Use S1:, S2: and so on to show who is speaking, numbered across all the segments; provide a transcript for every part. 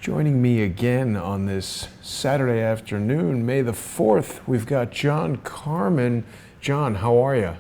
S1: Joining me again on this Saturday afternoon, May the 4th, we've got John Carman. John, how are you?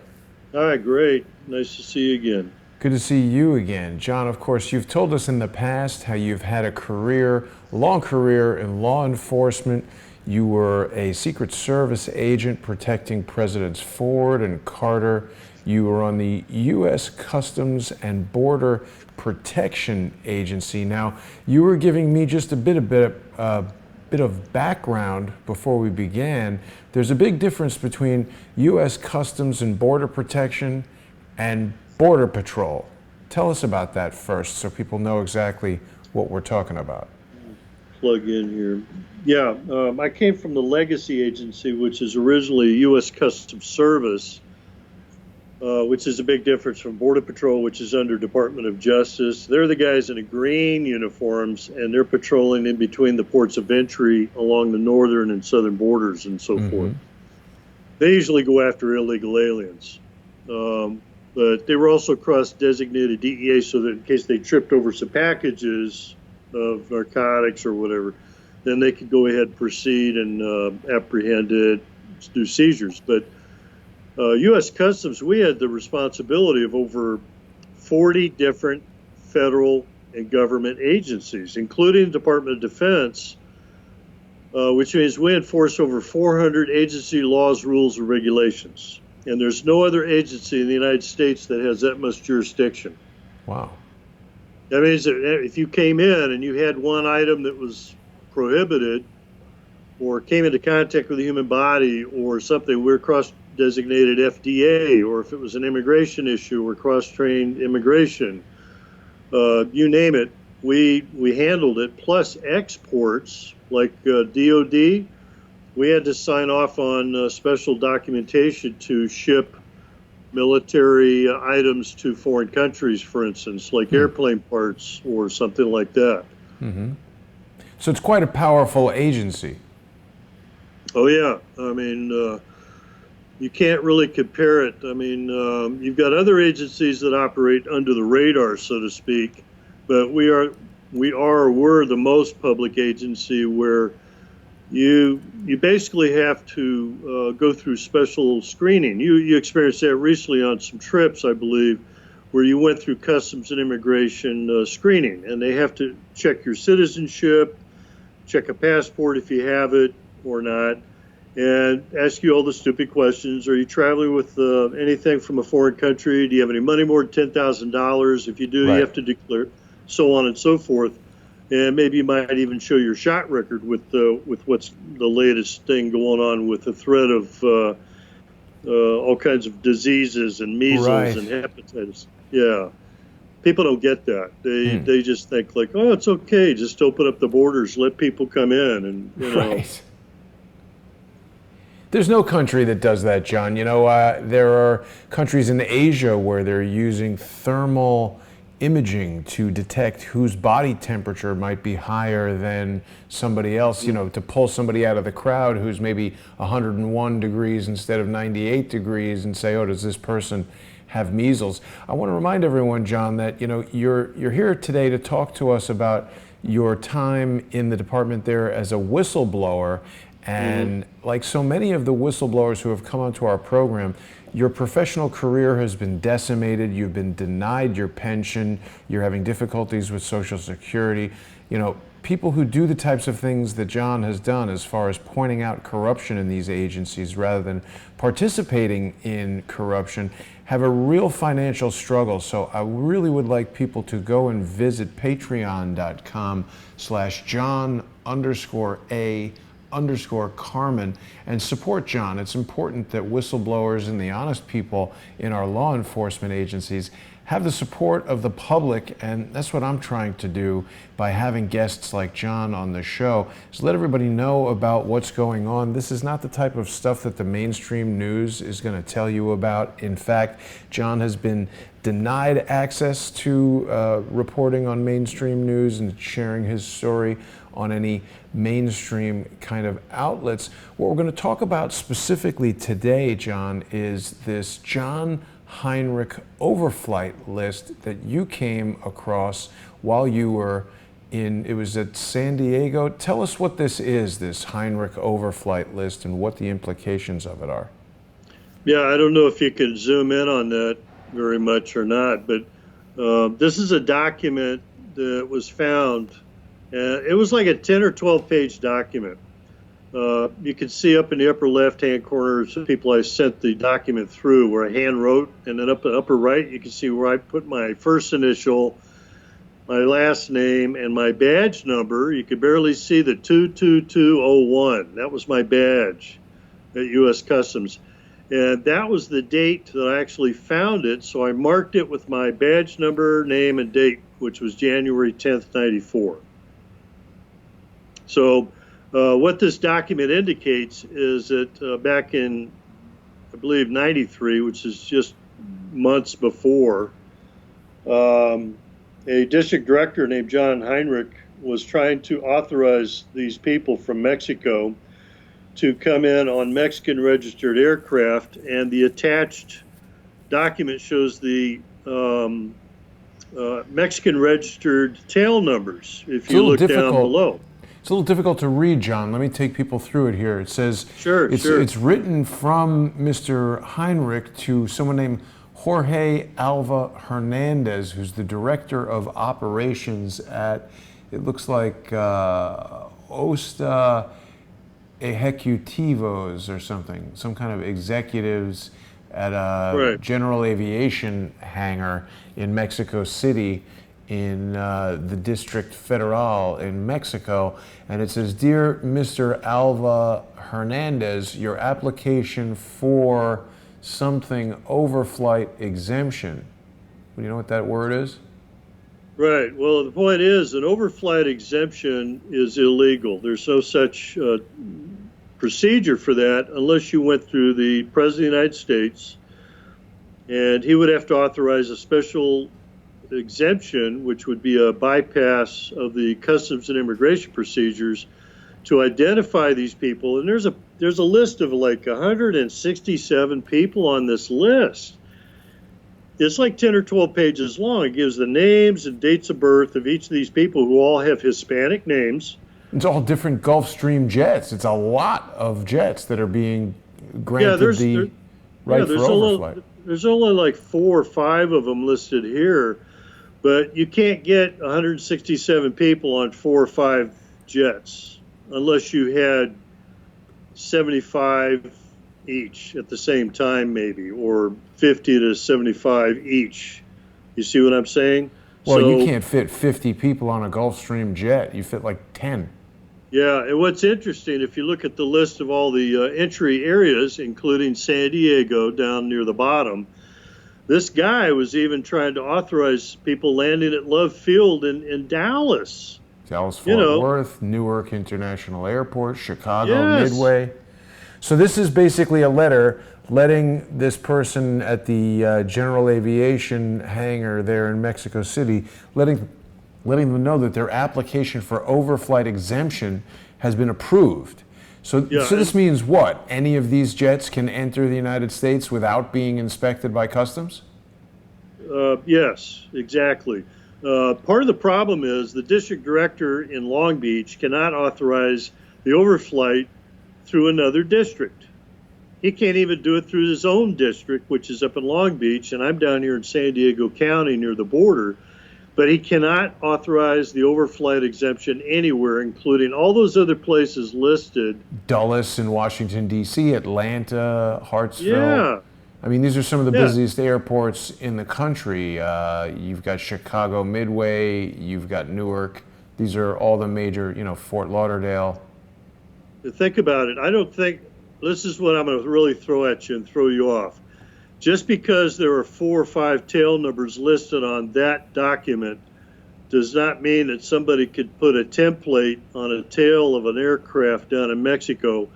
S2: Hi, great. Nice to see you again.
S1: Good to see you again. John, of course, you've told us in the past how you've had a long career in law enforcement. You were a Secret Service agent protecting Presidents Ford and Carter. You were on the U.S. Customs and Border Protection Agency. Now, you were giving me just a bit of background before we began. There's a big difference between U.S. Customs and Border Protection and Border Patrol. Tell us about that first so people know exactly what we're talking about.
S2: Plug in here. Yeah, I came from the Legacy Agency, which is originally U.S. Customs Service, which is a big difference from Border Patrol, which is under Department of Justice. They're the guys in the green uniforms, and they're patrolling in between the ports of entry along the northern and southern borders and so forth. They usually go after illegal aliens. But they were also cross-designated DEA so that in case they tripped over some packages of narcotics or whatever, then they could go ahead and proceed and apprehend it, do seizures. But U.S. Customs, we had the responsibility of over 40 different federal and government agencies, including the Department of Defense, which means we enforce over 400 agency laws, rules, and regulations. And there's no other agency in the United States that has that much jurisdiction.
S1: Wow.
S2: That means that if you came in and you had one item that was prohibited or came into contact with the human body or something, we're cross-designated FDA, or if it was an immigration issue, we're cross-trained immigration. You name it, we handled it, plus exports like DOD. We had to sign off on special documentation to ship military items to foreign countries, for instance, like airplane parts or something like that.
S1: So it's quite a powerful agency.
S2: Oh, yeah. I mean, you can't really compare it. I mean, you've got other agencies that operate under the radar, so to speak, but we're the most public agency where you basically have to go through special screening. You experienced that recently on some trips, I believe, where you went through Customs and Immigration screening, and they have to check your citizenship, check a passport if you have it or not, and ask you all the stupid questions. Are you traveling with anything from a foreign country? Do you have any money more than $10,000? If you do, you have to declare, so on and so forth. And maybe you might even show your shot record with what's the latest thing going on with the threat of all kinds of diseases and measles and hepatitis. Yeah, people don't get that. They just think like, oh, it's okay, just open up the borders, let people come in, and you know.
S1: There's no country that does that, John. You know, there are countries in Asia where they're using thermal imaging to detect whose body temperature might be higher than somebody else, you know, to pull somebody out of the crowd who's maybe 101 degrees instead of 98 degrees and say, oh, does this person have measles? I want to remind everyone, John, that, you know, you're here today to talk to us about your time in the department there as a whistleblower. And like so many of the whistleblowers who have come onto our program, your professional career has been decimated. You've been denied your pension. You're having difficulties with Social Security. You know, people who do the types of things that John has done as far as pointing out corruption in these agencies rather than participating in corruption have a real financial struggle. So I really would like people to go and visit patreon.com/John_A_Carman and support John. It's important that whistleblowers and the honest people in our law enforcement agencies have the support of the public, and that's what I'm trying to do by having guests like John on the show, is let everybody know about what's going on. This is not the type of stuff that the mainstream news is going to tell you about. In fact, John has been denied access to reporting on mainstream news and sharing his story on any mainstream kind of outlets. What we're going to talk about specifically today, John, is this John Heinrich Overflight list that you came across while you were it was at San Diego. Tell us what this is, this Heinrich Overflight list, and what the implications of it are.
S2: Yeah, I don't know if you can zoom in on that very much or not, but this is a document that was found. It was like a 10 or 12 page document. You can see up in the upper left-hand corner some people I sent the document through where I hand wrote, and then up the upper right, you can see where I put my first initial, my last name, and my badge number. You could barely see the 22201. That was my badge at U.S. Customs. And that was the date that I actually found it, so I marked it with my badge number, name, and date, which was January 10th, 94. So what this document indicates is that back in, I believe, 93, which is just months before, a district director named John Heinrich was trying to authorize these people from Mexico to come in on Mexican registered aircraft, and the attached document shows the Mexican registered tail numbers if you look down below.
S1: It's a little difficult to read, John. Let me take people through it here. It says, it's written from Mr. Heinrich to someone named Jorge Alva Hernandez, who's the director of operations at, it looks like Osta Ejecutivos or something, some kind of executives at a general aviation hangar in Mexico City in the District Federal in Mexico. And it says, "Dear Mr. Alva Hernandez, your application for something overflight exemption." Do you know what that word is?
S2: Right. Well, the point is an overflight exemption is illegal. There's no such procedure for that unless you went through the President of the United States, and he would have to authorize a special exemption, which would be a bypass of the customs and immigration procedures to identify these people. And there's a list of like 167 people on this list. It's like 10 or 12 pages long. It gives the names and dates of birth of each of these people who all have Hispanic names.
S1: It's all different Gulfstream jets. It's a lot of jets that are being granted the right for overflight.
S2: There's only like 4 or 5 of them listed here, but you can't get 167 people on 4 or 5 jets unless you had 75 each at the same time, maybe, or 50 to 75 each. You see what I'm saying?
S1: Well, you can't fit 50 people on a Gulfstream jet. You fit like 10.
S2: Yeah, and what's interesting, if you look at the list of all the entry areas, including San Diego down near the bottom, this guy was even trying to authorize people landing at Love Field in Dallas.
S1: Dallas, Fort Worth, Newark International Airport, Chicago, Midway. So this is basically a letter letting this person at the general aviation hangar there in Mexico City, letting them know that their application for overflight exemption has been approved. So this means what? Any of these jets can enter the United States without being inspected by customs?
S2: Yes, exactly. Part of the problem is the district director in Long Beach cannot authorize the overflight through another district. He can't even do it through his own district, which is up in Long Beach, and I'm down here in San Diego County near the border. But he cannot authorize the overflight exemption anywhere, including all those other places listed.
S1: Dulles in Washington, D.C., Atlanta, Hartsville.
S2: Yeah.
S1: I mean, these are some of the busiest airports in the country. You've got Chicago Midway, you've got Newark. These are all the major, Fort Lauderdale.
S2: Think about it. I don't think, this is what I'm going to really throw at you and throw you off. Just because there are 4 or 5 tail numbers listed on that document does not mean that somebody could put a template on a tail of an aircraft down in Mexico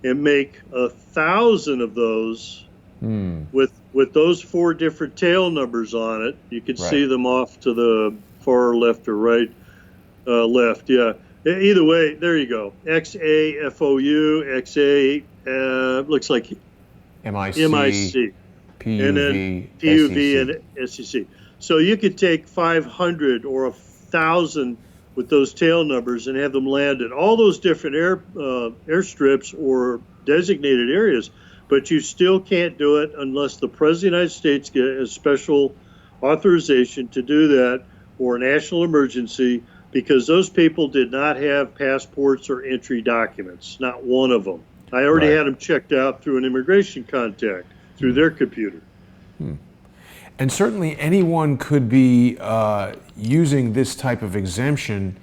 S2: and make 1,000 of those with those 4 different tail numbers on it. You could see them off to the far left or right, left. Yeah. Either way, there you go. XAFOU, XA, looks like MIC.
S1: PUV,
S2: and then PUV and SEC. So you could take 500 or 1,000 with those tail numbers and have them land at all those different airstrips or designated areas. But you still can't do it unless the President of the United States gets a special authorization to do that or a national emergency, because those people did not have passports or entry documents, not one of them. I already
S1: Right.
S2: had them checked out through an immigration contact through their computer.
S1: And certainly anyone could be using this type of exemption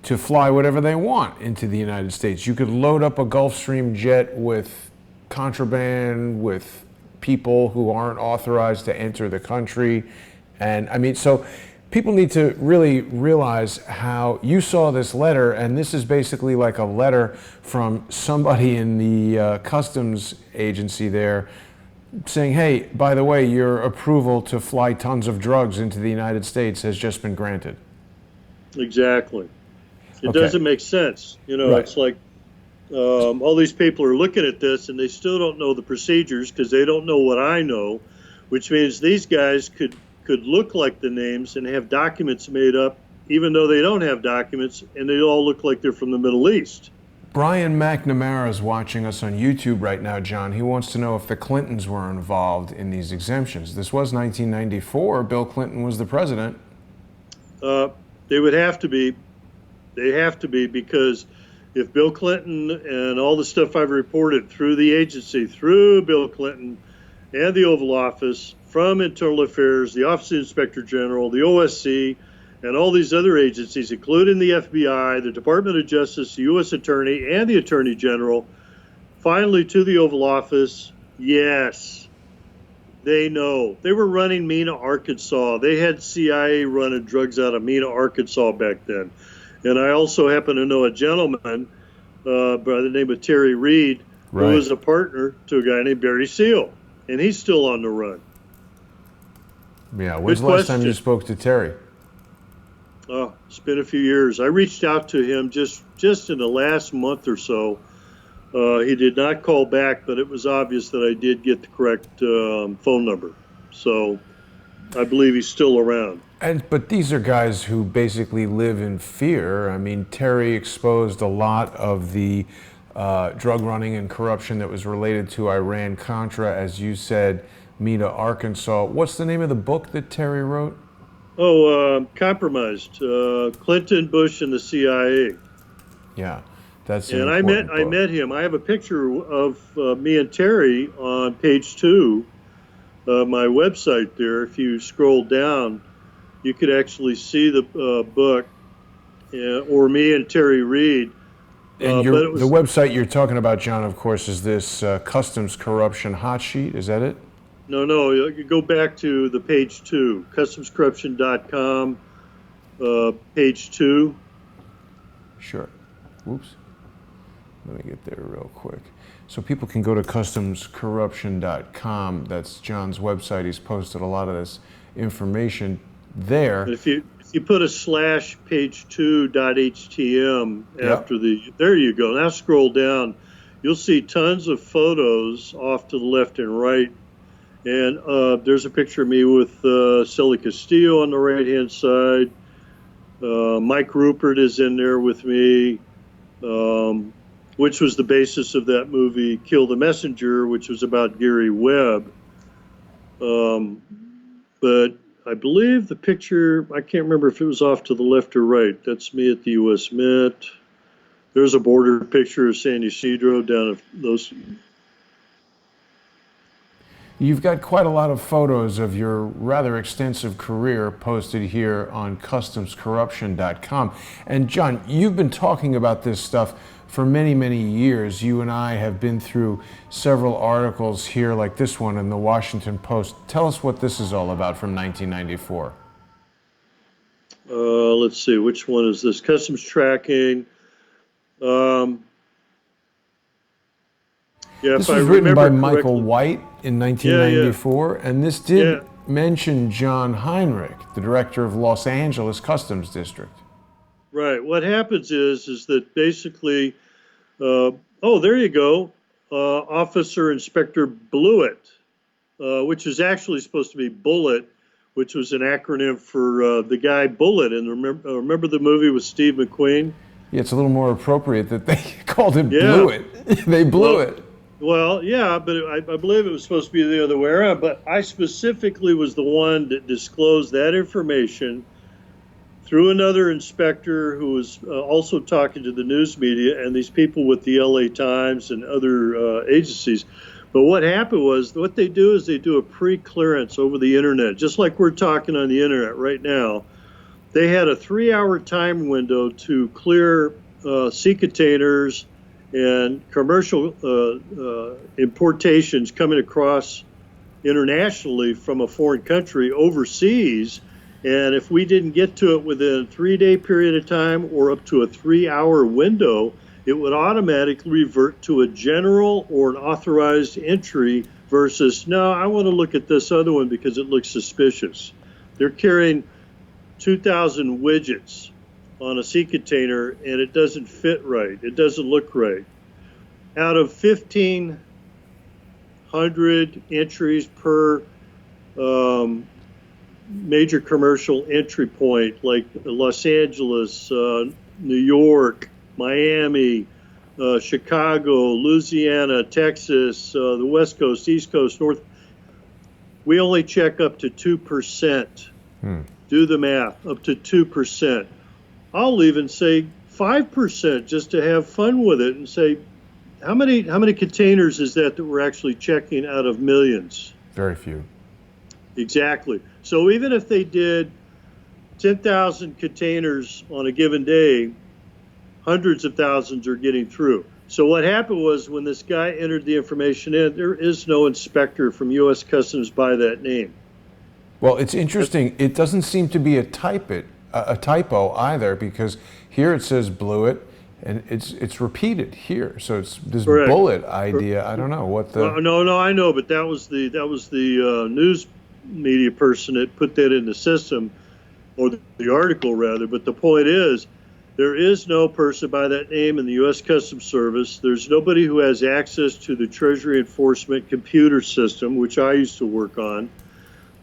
S1: to fly whatever they want into the United States. You could load up a Gulfstream jet with contraband, with people who aren't authorized to enter the country. And I mean, so people need to really realize how you saw this letter, and this is basically like a letter from somebody in the customs agency there saying, hey, by the way, your approval to fly tons of drugs into the United States has just been granted.
S2: Exactly. It
S1: Okay.
S2: doesn't make sense. You know,
S1: Right.
S2: it's like all these people are looking at this and they still don't know the procedures because they don't know what I know, which means these guys could look like the names and have documents made up, even though they don't have documents, and they all look like they're from the Middle East.
S1: Brian McNamara is watching us on YouTube right now, John. He wants to know if the Clintons were involved in these exemptions. This was 1994. Bill Clinton was the president.
S2: They would have to be. They have to be, because if Bill Clinton and all the stuff I've reported through the agency, through Bill Clinton and the Oval Office, from Internal Affairs, the Office of the Inspector General, the OSC, and all these other agencies, including the FBI, the Department of Justice, the U.S. Attorney, and the Attorney General, finally to the Oval Office, yes, they know. They were running Mena, Arkansas. They had CIA running drugs out of Mena, Arkansas back then. And I also happen to know a gentleman by the name of Terry Reed,
S1: Right.
S2: who was a partner to a guy named Barry Seal, and he's still on the run.
S1: Yeah, when's
S2: Good
S1: the last time you
S2: question.
S1: spoke to Terry?
S2: Oh, it's been a few years. I reached out to him just in the last month or so. He did not call back, but it was obvious that I did get the correct phone number. So I believe he's still around.
S1: But these are guys who basically live in fear. I mean, Terry exposed a lot of the drug running and corruption that was related to Iran-Contra, as you said, Mena, Arkansas. What's the name of the book that Terry wrote?
S2: Oh, Compromised. Clinton, Bush, and the CIA.
S1: Yeah, that's an
S2: And I
S1: important book.
S2: met him. I have a picture of me and Terry on page 2 of my website there. If you scroll down, you could actually see the book, or me and Terry Reed.
S1: And
S2: But it was,
S1: the website you're talking about, John, of course, is this Customs Corruption Hot Sheet. Is that it?
S2: no, you go back to the page 2, customscorruption.com, page 2.
S1: Sure. Whoops. Let me get there real quick. So people can go to customscorruption.com. That's John's website. He's posted a lot of this information there.
S2: If you put a / page 2.htm after there you go. Now scroll down. You'll see tons of photos off to the left and right. And there's a picture of me with Sully Castillo on the right-hand side. Mike Rupert is in there with me, which was the basis of that movie, Kill the Messenger, which was about Gary Webb. But I believe the picture, I can't remember if it was off to the left or right. That's me at the U.S. Mint. There's a border picture of San Ysidro down at those.
S1: You've got quite a lot of photos of your rather extensive career posted here on customscorruption.com. And John, you've been talking about this stuff for many, many years. You and I have been through several articles here like this one in the Washington Post. Tell us what this is all about from 1994.
S2: Let's see, which one is this? Customs tracking. Yeah,
S1: This
S2: if
S1: was
S2: I
S1: written by
S2: remember
S1: Michael
S2: correctly.
S1: White in 1994, and this did mention John Heinrich, the director of Los Angeles Customs District.
S2: Right. What happens is that basically, there you go, Officer Inspector Blewett, which is actually supposed to be Bullet, which was an acronym for the guy Bullet. And remember the movie with Steve McQueen?
S1: Yeah, it's a little more appropriate that they called it
S2: Yeah.
S1: Blew It. They blew it.
S2: Well, yeah, but I believe it was supposed to be the other way around. But I specifically was the one that disclosed that information through another inspector who was also talking to the news media and these people with the LA Times and other agencies. But what happened was, what they do is they do a pre-clearance over the internet, just like we're talking on the internet right now. They had a 3-hour time window to clear sea containers and commercial importations coming across internationally from a foreign country overseas. And if we didn't get to it within a 3-day period of time or up to a 3-hour window, it would automatically revert to a general or an authorized entry versus, no, I want to look at this other one because it looks suspicious. They're carrying 2,000 widgets on a sea container and it doesn't fit right. It doesn't look right. Out of 1,500 entries per major commercial entry point, like Los Angeles, New York, Miami, Chicago, Louisiana, Texas, the West Coast, East Coast, North, we only check up to 2%. Do the math, up to 2%. I'll even say 5% just to have fun with it and say, how many containers is that we're actually checking out of millions?
S1: Very few.
S2: Exactly. So even if they did 10,000 containers on a given day, hundreds of thousands are getting through. So what happened was when this guy entered the information in, there is no inspector from U.S. Customs by that name.
S1: Well, it's interesting. It doesn't seem to be a typo either, because here it says Blew It, and it's repeated here. So it's this
S2: Correct.
S1: Bullet idea. I don't know what the.
S2: No, I know, but that was the news media person that put that in the system, or the article rather. But the point is, there is no person by that name in the U.S. Customs Service. There's nobody who has access to the Treasury Enforcement computer system, which I used to work on.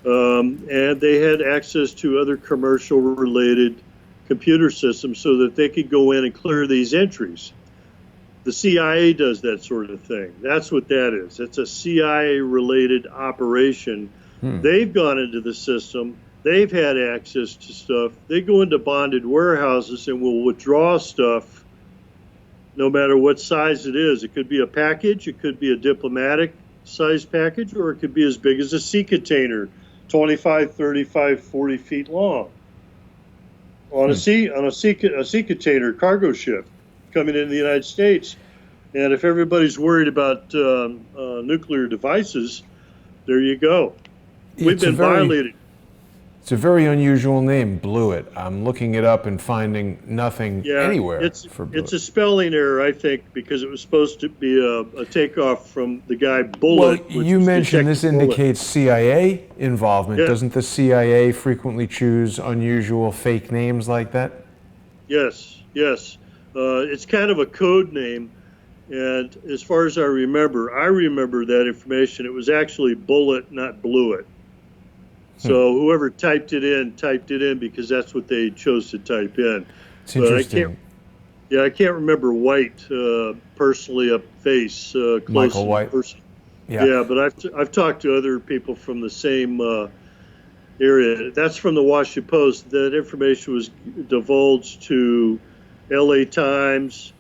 S2: And they had access to other commercial related computer systems so that they could go in and clear these entries. The CIA does that sort of thing. That's what that is. It's a CIA related operation. They've gone into the system. They've had access to stuff. They go into bonded warehouses and will withdraw stuff no matter what size it is. It could be a package, it could be a diplomatic size package, or it could be as big as a sea container, 25, 35, 40 feet long. On a sea container cargo ship coming into the United States. And if everybody's worried about nuclear devices, there you go. We've been violated.
S1: It's a very unusual name, Blew It. I'm looking it up and finding nothing anywhere.
S2: It's a spelling error, I think, because it was supposed to be a takeoff from the guy Bullet.
S1: Well, you mentioned this indicates CIA involvement.
S2: Yeah.
S1: Doesn't the CIA frequently choose unusual fake names like that?
S2: Yes. It's kind of a code name. And as far as I remember that information. It was actually Bullet, not Blew It. So whoever typed it in because that's what they chose to type in.
S1: It's interesting.
S2: I can't remember White personally up face.
S1: Michael White.
S2: Yeah, but I've talked to other people from the same area. That's from the Washington Post. That information was divulged to LA Times,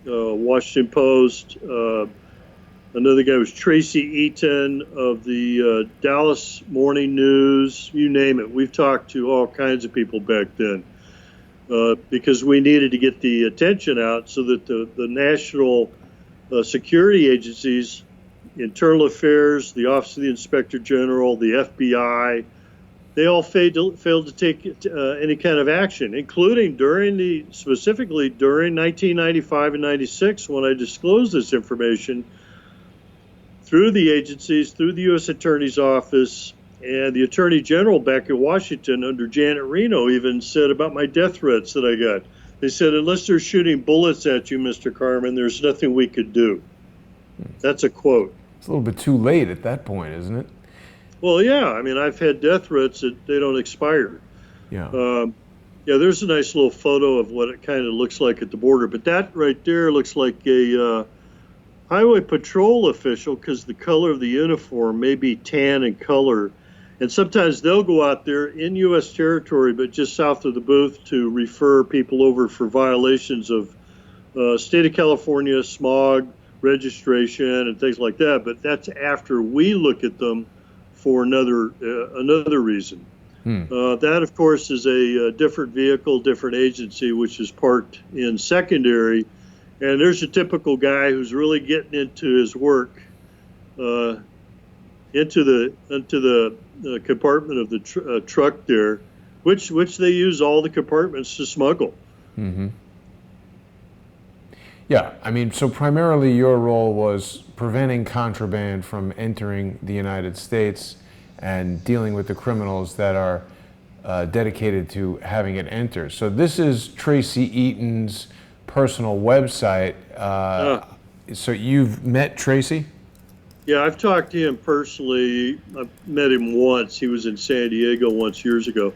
S2: Washington Post. Another guy was Tracy Eaton of the Dallas Morning News, you name it. We've talked to all kinds of people back then because we needed to get the attention out so that the national security agencies, Internal Affairs, the Office of the Inspector General, the FBI, they all failed to take any kind of action, including specifically during 1995 and 96 when I disclosed this information through the agencies, through the U.S. Attorney's Office, and the Attorney General back in Washington under Janet Reno even said about my death threats that I got. They said, unless they're shooting bullets at you, Mr. Carman, there's nothing we could do. That's a quote.
S1: It's a little bit too late at that point, isn't it?
S2: Well, yeah. I mean, I've had death threats that they don't expire.
S1: Yeah.
S2: Yeah, there's a nice little photo of what it kind of looks like at the border, but that right there looks like a highway patrol official because the color of the uniform may be tan in color. And sometimes they'll go out there in U.S. territory, but just south of the booth to refer people over for violations of state of California smog registration and things like that. But that's after we look at them for another reason. That, of course, is a different vehicle, different agency, which is parked in secondary. And there's a typical guy who's really getting into his work, into the compartment of the truck there, which they use all the compartments to smuggle.
S1: Mm-hmm. Yeah, I mean, so primarily your role was preventing contraband from entering the United States and dealing with the criminals that are dedicated to having it enter. So this is Tracy Eaton's personal website. So you've met Tracy?
S2: Yeah, I've talked to him personally. I've met him once. He was in San Diego once years ago.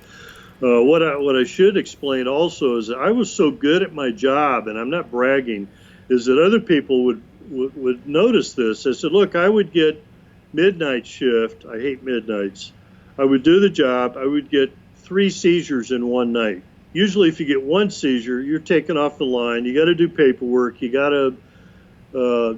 S2: What I should explain also is that I was so good at my job, and I'm not bragging, is that other people would notice this. I said, look, I would get midnight shift. I hate midnights. I would do the job. I would get 3 seizures in one night. Usually if you get 1 seizure, you're taken off the line. You got to do paperwork. You got to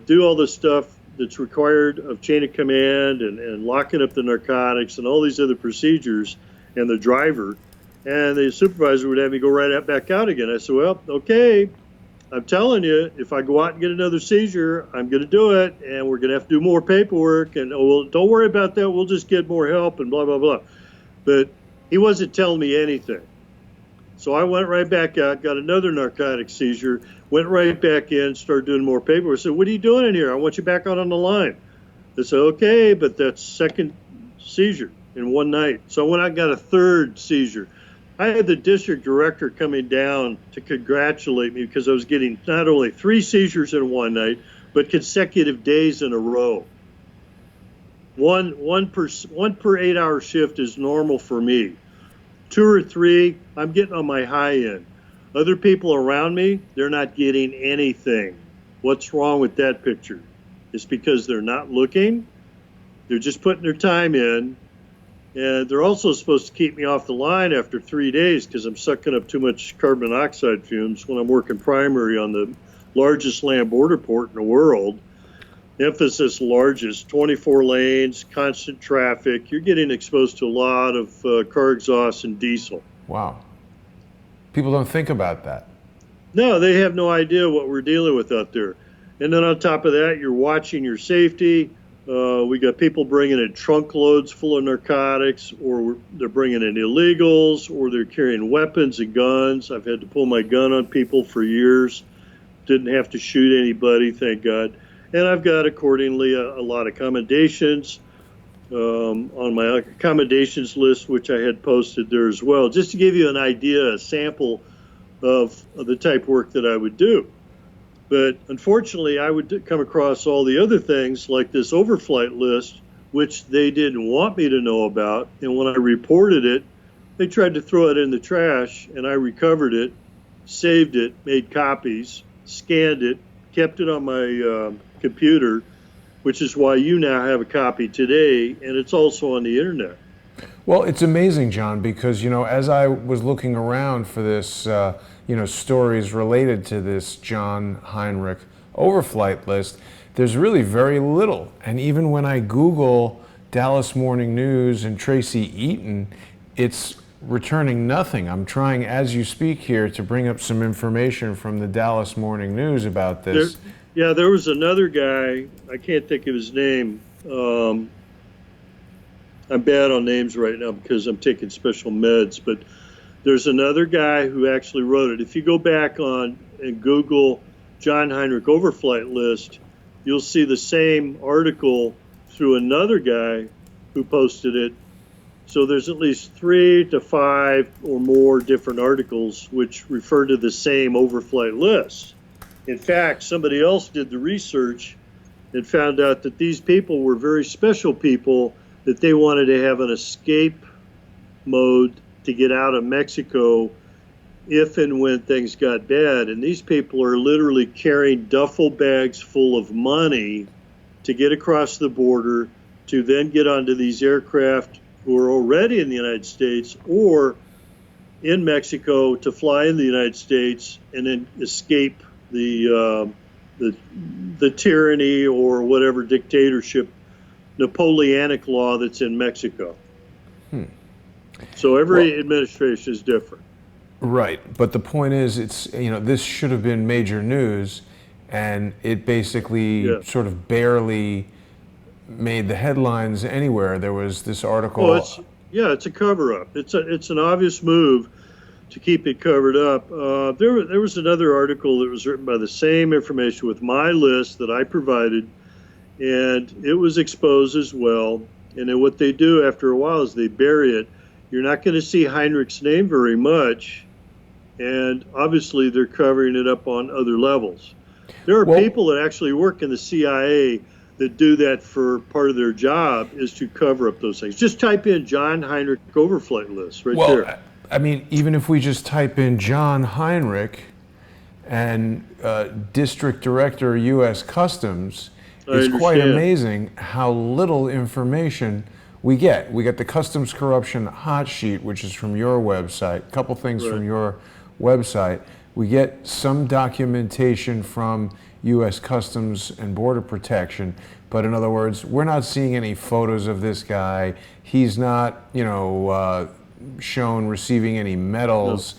S2: do all the stuff that's required of chain of command and locking up the narcotics and all these other procedures, and the driver. And the supervisor would have me go right back out again. I said, well, okay, I'm telling you, if I go out and get another seizure, I'm going to do it, and we're going to have to do more paperwork, and oh, well, don't worry about that. We'll just get more help and blah, blah, blah. But he wasn't telling me anything. So I went right back out, got another narcotic seizure, went right back in, started doing more paperwork. I said, what are you doing in here? I want you back out on the line. They said, okay, but that's second seizure in one night. So I went out and got a 3rd seizure. I had the district director coming down to congratulate me because I was getting not only 3 seizures in one night, but consecutive days in a row. One per 8-hour shift is normal for me. 2 or 3, I'm getting on my high end. Other people around me, they're not getting anything. What's wrong with that picture? It's because they're not looking. They're just putting their time in. And they're also supposed to keep me off the line after 3 days because I'm sucking up too much carbon monoxide fumes when I'm working primary on the largest land border port in the world. Emphasis largest, 24 lanes, constant traffic. You're getting exposed to a lot of car exhaust and diesel.
S1: Wow. People don't think about that.
S2: No, they have no idea what we're dealing with out there. And then on top of that, you're watching your safety. We got people bringing in trunk loads full of narcotics, or they're bringing in illegals, or they're carrying weapons and guns. I've had to pull my gun on people for years. Didn't have to shoot anybody, thank God. And I've got, accordingly, a lot of commendations on my accommodations list, which I had posted there as well, just to give you an idea, a sample of the type of work that I would do. But unfortunately, I would come across all the other things like this overflight list, which they didn't want me to know about. And when I reported it, they tried to throw it in the trash, and I recovered it, saved it, made copies, scanned it, kept it on my computer, which is why you now have a copy today, and it's also on the internet.
S1: Well, it's amazing, John, because, as I was looking around for this, stories related to this John Heinrich Overflight list, there's really very little. And even when I Google Dallas Morning News and Tracy Eaton, it's returning nothing. I'm trying, as you speak here, to bring up some information from the Dallas Morning News about this.
S2: There was another guy, I can't think of his name. I'm bad on names right now because I'm taking special meds, but there's another guy who actually wrote it. If you go back on and Google John Heinrich Overflight list, you'll see the same article through another guy who posted it. So there's at least 3 to 5 or more different articles which refer to the same overflight list. In fact, somebody else did the research and found out that these people were very special people that they wanted to have an escape mode to get out of Mexico if and when things got bad. And these people are literally carrying duffel bags full of money to get across the border, to then get onto these aircraft who are already in the United States or in Mexico to fly in the United States and then escape the tyranny or whatever dictatorship, Napoleonic law that's in Mexico. So every administration is different.
S1: Right, but the point is, it's, you know, this should have been major news, and it basically sort of barely made the headlines anywhere. There was this article.
S2: Well, it's a cover-up. It's an obvious move to keep it covered up. There was another article that was written by the same information with my list that I provided, and it was exposed as well. And then what they do after a while is they bury it. You're not going to see Heinrich's name very much, and obviously they're covering it up on other levels. There are people that actually work in the CIA that do that for part of their job, is to cover up those things. Just type in John Heinrich Overflight list right there.
S1: I mean, even if we just type in John Heinrich and District Director, U.S. Customs, it's quite amazing how little information we get. We get the Customs Corruption Hot Sheet, which is from your website, a couple things from your website. We get some documentation from U.S. Customs and Border Protection, but in other words, we're not seeing any photos of this guy. He's not, you know, shown receiving any medals.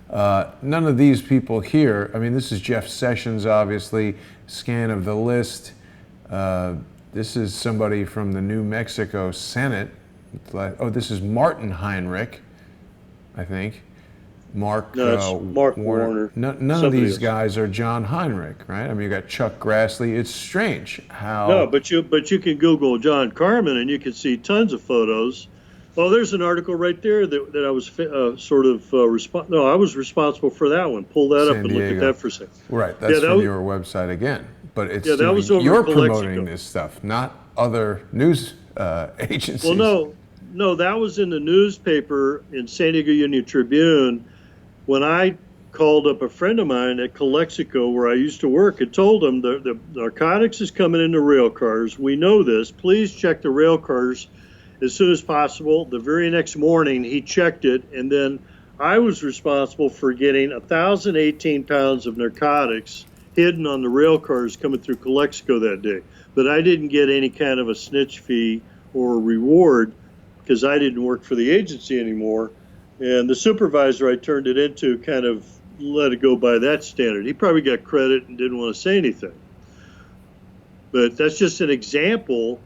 S1: None of these people here. I mean, this is Jeff Sessions, obviously. Scan of the list. This is somebody from the New Mexico Senate. Oh, this is Martin Heinrich, I think. Mark
S2: Warner.
S1: None of these guys are John Heinrich, right? I mean, you got Chuck Grassley. It's strange how.
S2: No, but you can Google John Carman and you can see tons of photos. Oh, there's an article right there that I was I was responsible for that one. Pull that up and look at that for a second.
S1: Right, that's from your website again. But it's you're promoting this stuff, not other news agencies.
S2: Well, no, that was in the newspaper in San Diego Union Tribune when I called up a friend of mine at Calexico where I used to work and told him the narcotics is coming into rail cars. We know this. Please check the rail cars as soon as possible. The very next morning, he checked it, and then I was responsible for getting 1,018 pounds of narcotics hidden on the rail cars coming through Calexico that day. But I didn't get any kind of a snitch fee or reward because I didn't work for the agency anymore. And the supervisor I turned it into kind of let it go by that standard. He probably got credit and didn't want to say anything. But that's just an example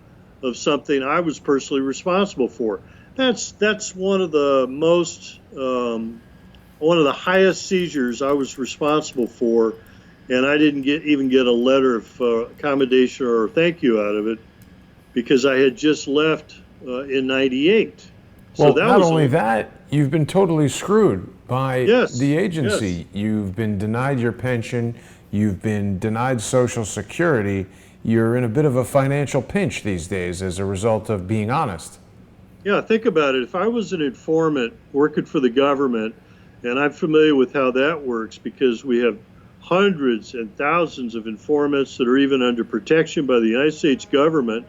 S2: of something I was personally responsible for. That's one of the most one of the highest seizures I was responsible for, and I didn't even get a letter of commendation or thank you out of it because I had just left in '98.
S1: Well, so not only that, you've been totally screwed by the agency.
S2: Yes.
S1: You've been denied your pension. You've been denied Social Security. You're in a bit of a financial pinch these days as a result of being honest.
S2: Yeah, think about it. If I was an informant working for the government, and I'm familiar with how that works because we have hundreds and thousands of informants that are even under protection by the United States government,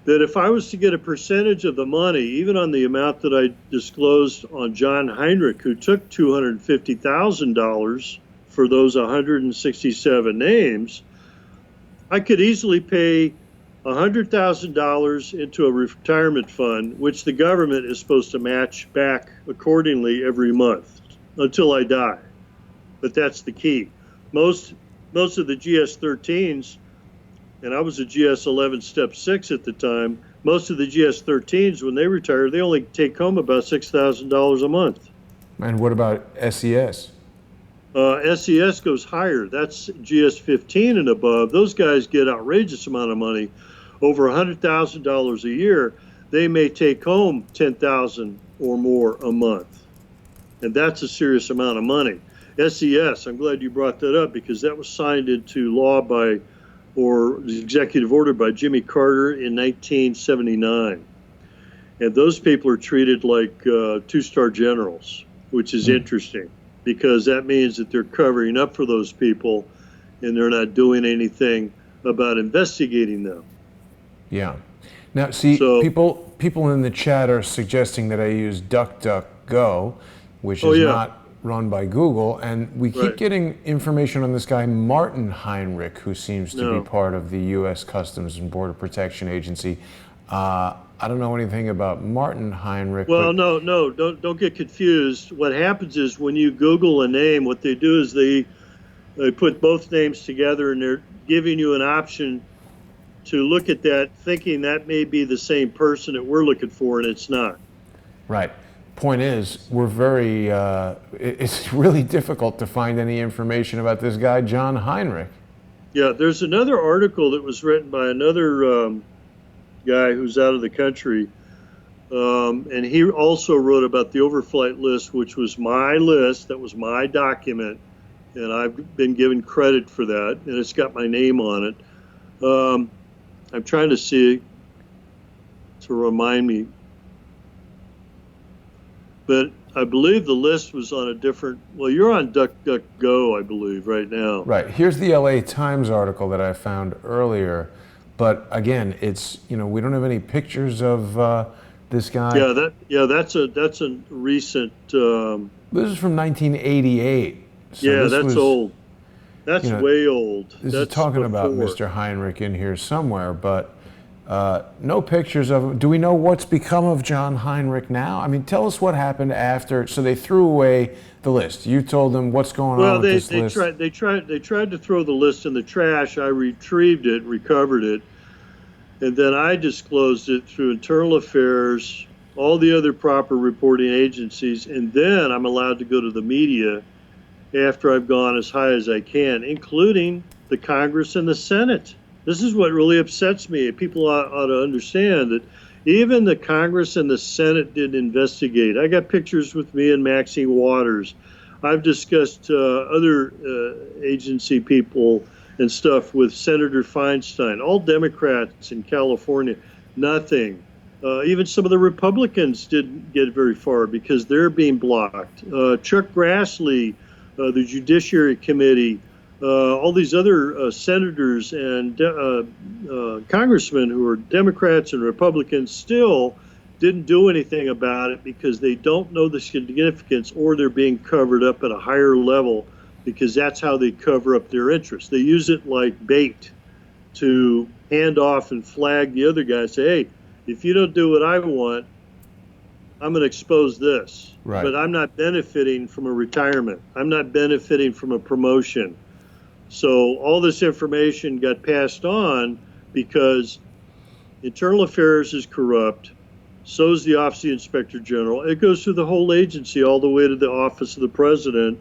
S2: that if I was to get a percentage of the money, even on the amount that I disclosed on John Heinrich, who took $250,000 for those 167 names, I could easily pay $100,000 into a retirement fund, which the government is supposed to match back accordingly every month until I die. But that's the key. Most of the GS-13s, and I was a GS-11 Step 6 at the time, most of the GS-13s, when they retire, they only take home about $6,000 a month.
S1: And what about SES?
S2: SES goes higher. That's GS-15 and above. Those guys get outrageous amount of money, over $100,000 a year. They may take home $10,000 or more a month, and that's a serious amount of money. SES, I'm glad you brought that up because that was signed into law by, or executive order by Jimmy Carter in 1979. And those people are treated like two-star generals, which is interesting because that means that they're covering up for those people and they're not doing anything about investigating them.
S1: Yeah. Now, see,
S2: So,
S1: people in the chat are suggesting that I use DuckDuckGo, which is not run by Google, and we keep getting information on this guy Martin Heinrich, who seems to be part of the U.S. Customs and Border Protection Agency. I don't know anything about Martin Heinrich.
S2: Well, no, don't get confused. What happens is when you Google a name, what they do is they put both names together, and they're giving you an option to look at that, thinking that may be the same person that we're looking for, and it's not.
S1: Right. Point is, we're very, it's really difficult to find any information about this guy, John Heinrich.
S2: Yeah, there's another article that was written by another guy who's out of the country, and he also wrote about the overflight list, which was my list, that was my document, and I've been given credit for that, and it's got my name on it. I'm trying to see to remind me, but I believe the list was on a different, well, you're on DuckDuckGo, I believe, right now.
S1: Right. Here's the LA Times article that I found earlier, but again, it's, we don't have any pictures of this guy.
S2: Yeah, that's a recent.
S1: This is from 1988. So
S2: yeah, that's old. That's way old.
S1: This
S2: that's
S1: is talking about Mr. Heinrich in here somewhere, but no pictures of him. Do we know what's become of John Heinrich now? I mean, tell us what happened after. So they threw away the list. You told them what's going on with this list.
S2: Well, they tried to throw the list in the trash. I retrieved it, recovered it, and then I disclosed it through Internal Affairs, all the other proper reporting agencies, and then I'm allowed to go to the media after I've gone as high as I can, including the Congress and the Senate. This is what really upsets me. People ought to understand that even the Congress and the Senate didn't investigate. I got pictures with me and Maxine Waters. I've discussed other agency people and stuff with Senator Feinstein, all Democrats in California. Nothing. Even some of the Republicans didn't get very far because they're being blocked. Chuck Grassley, the Judiciary Committee, all these other senators and congressmen who are Democrats and Republicans still didn't do anything about it because they don't know the significance, or they're being covered up at a higher level because that's how they cover up their interests. They use it like bait to hand off and flag the other guy, say, hey, if you don't do what I want, I'm going to expose this.
S1: Right.
S2: But I'm not benefiting from a retirement. I'm not benefiting from a promotion. So all this information got passed on because Internal Affairs is corrupt. So is the Office of the Inspector General. It goes through the whole agency all the way to the Office of the President.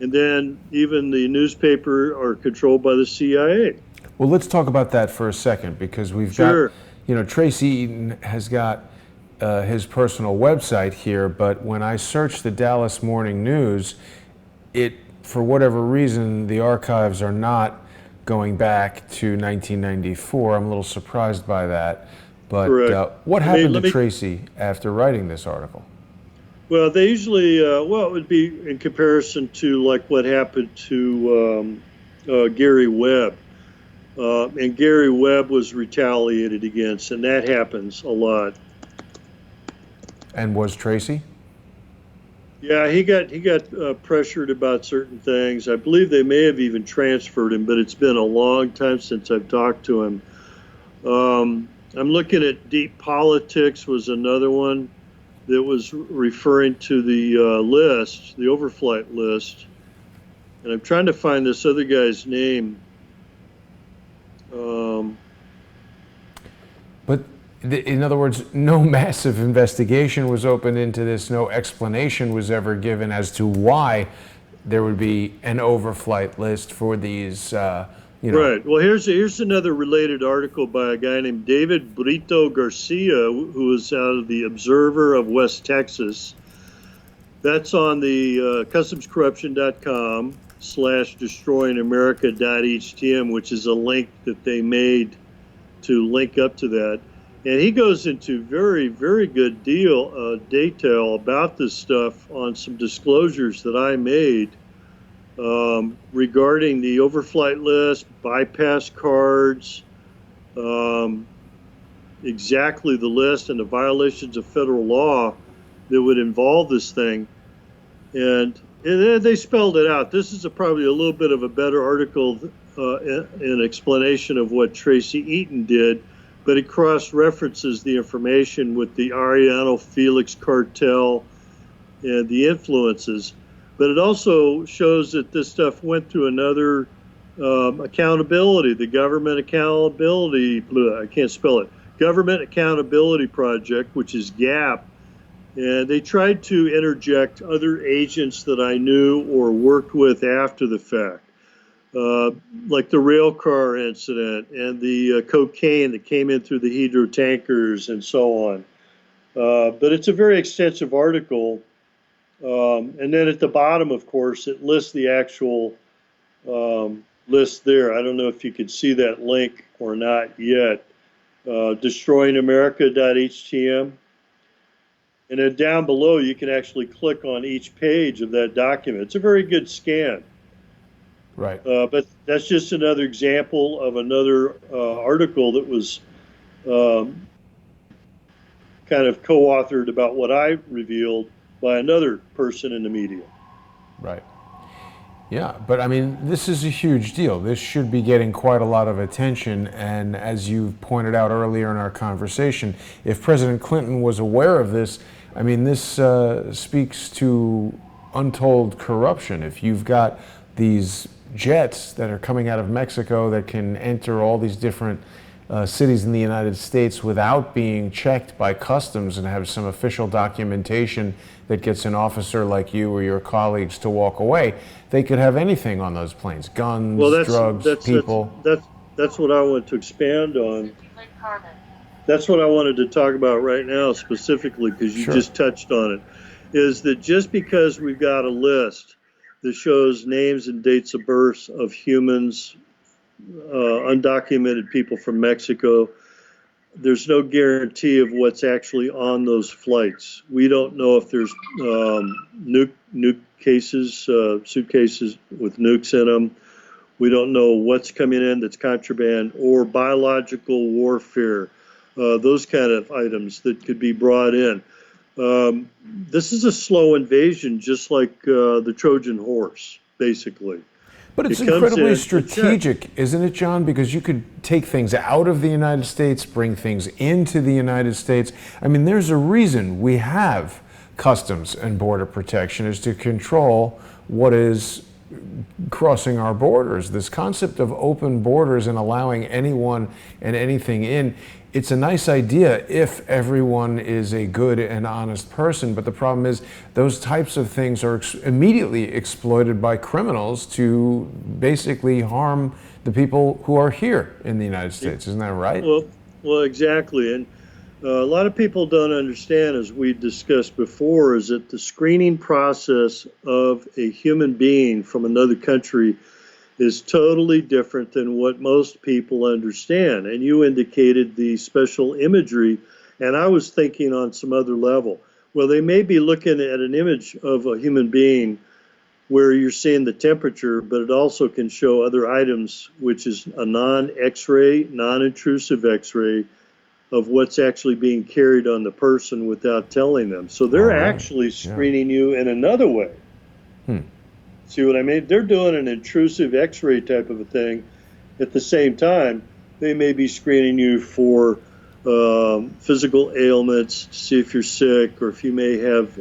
S2: And then even the newspaper are controlled by the CIA.
S1: Well, let's talk about that for a second, because we've got, Tracy Eaton has got his personal website here, but when I search the Dallas Morning News, for whatever reason, the archives are not going back to 1994. I'm a little surprised by that. But what happened to Tracy after writing this article?
S2: Well, they usually, it would be in comparison to like what happened to Gary Webb. And Gary Webb was retaliated against, and that happens a lot.
S1: And was Tracy?
S2: Yeah, he got pressured about certain things. I believe they may have even transferred him, but it's been a long time since I've talked to him. I'm looking at Deep Politics was another one that was referring to the list, the overflight list. And I'm trying to find this other guy's name.
S1: But in other words, no massive investigation was opened into this. No explanation was ever given as to why there would be an overflight list for these,
S2: Right. Well, here's another related article by a guy named David Brito Garcia, who is out of the Observer of West Texas. That's on the customscorruption.com/destroyingamerica.htm, which is a link that they made to link up to that. And he goes into very, very good detail about this stuff on some disclosures that I made regarding the overflight list, bypass cards, exactly the list and the violations of federal law that would involve this thing. And they spelled it out. This is probably a little bit of a better article, an explanation of what Tracy Eaton did, but it cross-references the information with the Arellano Felix cartel and the influences. But it also shows that this stuff went through another accountability, the government accountability, I can't spell it, Government Accountability Project, which is GAP. And they tried to interject other agents that I knew or worked with after the fact, like the rail car incident and the cocaine that came in through the hydro tankers and so on. But it's a very extensive article. And then at the bottom, of course, it lists the actual list there. I don't know if you could see that link or not yet. DestroyingAmerica.htm. And then down below, you can actually click on each page of that document. It's a very good scan.
S1: Right.
S2: But that's just another example of another article that was kind of co-authored about what I revealed by another person in the media.
S1: Right. Yeah, but I mean, this is a huge deal. This should be getting quite a lot of attention. And as you pointed out earlier in our conversation, if President Clinton was aware of this, I mean, this speaks to untold corruption. If you've got these jets that are coming out of Mexico that can enter all these different cities in the United States without being checked by customs and have some official documentation that gets an officer like you or your colleagues to walk away, they could have anything on those planes: guns, drugs, people.
S2: That's what I want to expand on. Carman. That's what I wanted to talk about right now specifically, because you just touched on it, is that just because we've got a list that shows names and dates of birth of humans, undocumented people from Mexico, there's no guarantee of what's actually on those flights. We don't know if there's nuke cases, suitcases with nukes in them. We don't know what's coming in that's contraband or biological warfare, those kind of items that could be brought in. This is a slow invasion, just like the Trojan horse, basically.
S1: But it's incredibly strategic, isn't it, John? Because you could take things out of the United States, bring things into the United States. I mean, there's a reason we have Customs and Border Protection, is to control what is crossing our borders. This concept of open borders and allowing anyone and anything in, it's a nice idea if everyone is a good and honest person, but the problem is those types of things are immediately exploited by criminals to basically harm the people who are here in the United States. Isn't that right?
S2: Well, exactly. And a lot of people don't understand, as we discussed before, is that the screening process of a human being from another country is totally different than what most people understand. And you indicated the special imagery, and I was thinking on some other level. Well, they may be looking at an image of a human being where you're seeing the temperature, but it also can show other items, which is a non-X-ray, non-intrusive X-ray of what's actually being carried on the person without telling them. So they're actually screening you in another way. See what I mean? They're doing an intrusive X-ray type of a thing. At the same time, they may be screening you for physical ailments, to see if you're sick or if you may have